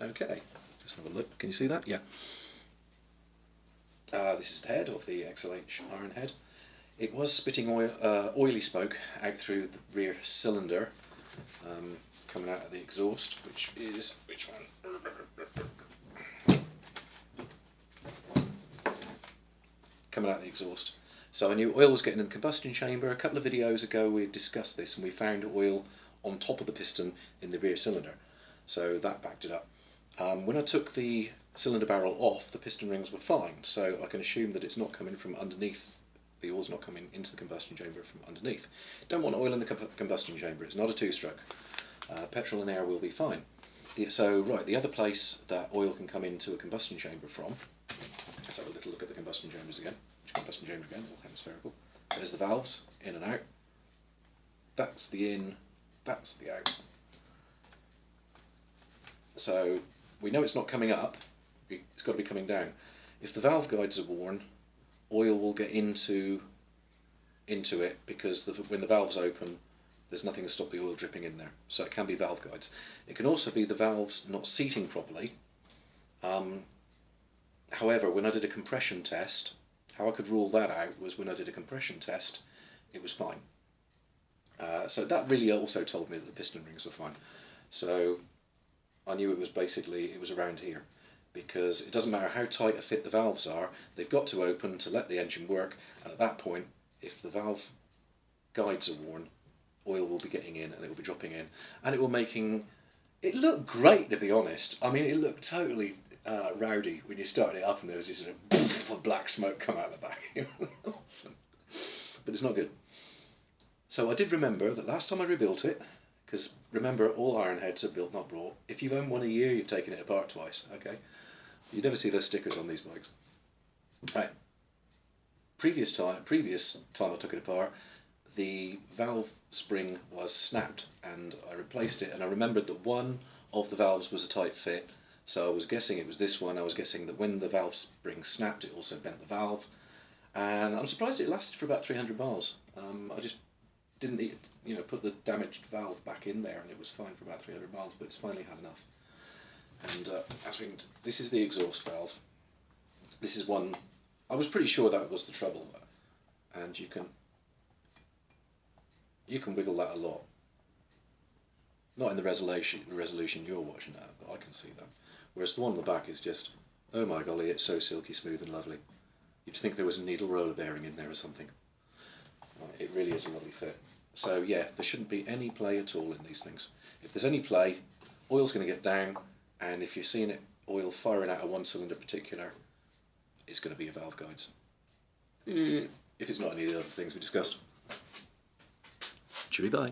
Okay, just have a look. Can you see that? Yeah. This is the head of the XLH Ironhead. It was spitting oily smoke out through the rear cylinder, coming out of the exhaust, which is, which one? Coming out of the exhaust. So I knew oil was getting in the combustion chamber. A couple of videos ago we discussed this and we found oil on top of the piston in the rear cylinder. So that backed it up. When I took the cylinder barrel off, the piston rings were fine, so I can assume that it's not coming from underneath. The oil's not coming into the combustion chamber from underneath. Don't want oil in the combustion chamber, it's not a two-stroke. Petrol and air will be fine. So right, the other place that oil can come into a combustion chamber from, let's have a little look at the combustion chambers again. Combustion chamber again, all hemispherical. There's the valves, in and out. That's the in, that's the out. So we know it's not coming up, it's got to be coming down. If the valve guides are worn, oil will get into it because when the valves open, there's nothing to stop the oil dripping in there. So it can be valve guides. It can also be the valves not seating properly. However, when I did a compression test, how I could rule that out was when I did a compression test, it was fine. So that really also told me that the piston rings were fine. So I knew it was around here, because it doesn't matter how tight a fit the valves are, they've got to open to let the engine work, and at that point, if the valve guides are worn, oil will be getting in and it will be dropping in, and it will making, it looked great, to be honest. I mean, it looked totally rowdy when you started it up and there was this sort of poof of black smoke come out of the back. It was awesome. But it's not good. So I did remember that last time I rebuilt it, because remember, all Ironheads are built, not brought. If you've owned one a year, you've taken it apart twice, okay? You never see those stickers on these bikes. Right. Previous time I took it apart, the valve spring was snapped and I replaced it, and I remembered that one of the valves was a tight fit, so I was guessing it was this one. I was guessing that when the valve spring snapped, it also bent the valve, and I'm surprised it lasted for about 300 miles. I just didn't need, put the damaged valve back in there and it was fine for about 300 miles, but it's finally had enough. And this is the exhaust valve. This is one, I was pretty sure that was the trouble, and you can wiggle that a lot. Not in the resolution you're watching at, but I can see that. Whereas the one on the back is just, oh my golly, it's so silky smooth and lovely. You'd think there was a needle roller bearing in there or something. It really is a lovely fit. So yeah, there shouldn't be any play at all in these things. If there's any play, oil's going to get down, and if you're seeing oil firing out of one cylinder in particular, it's going to be your valve guides. If it's not any of the other things we discussed. Cheery bye.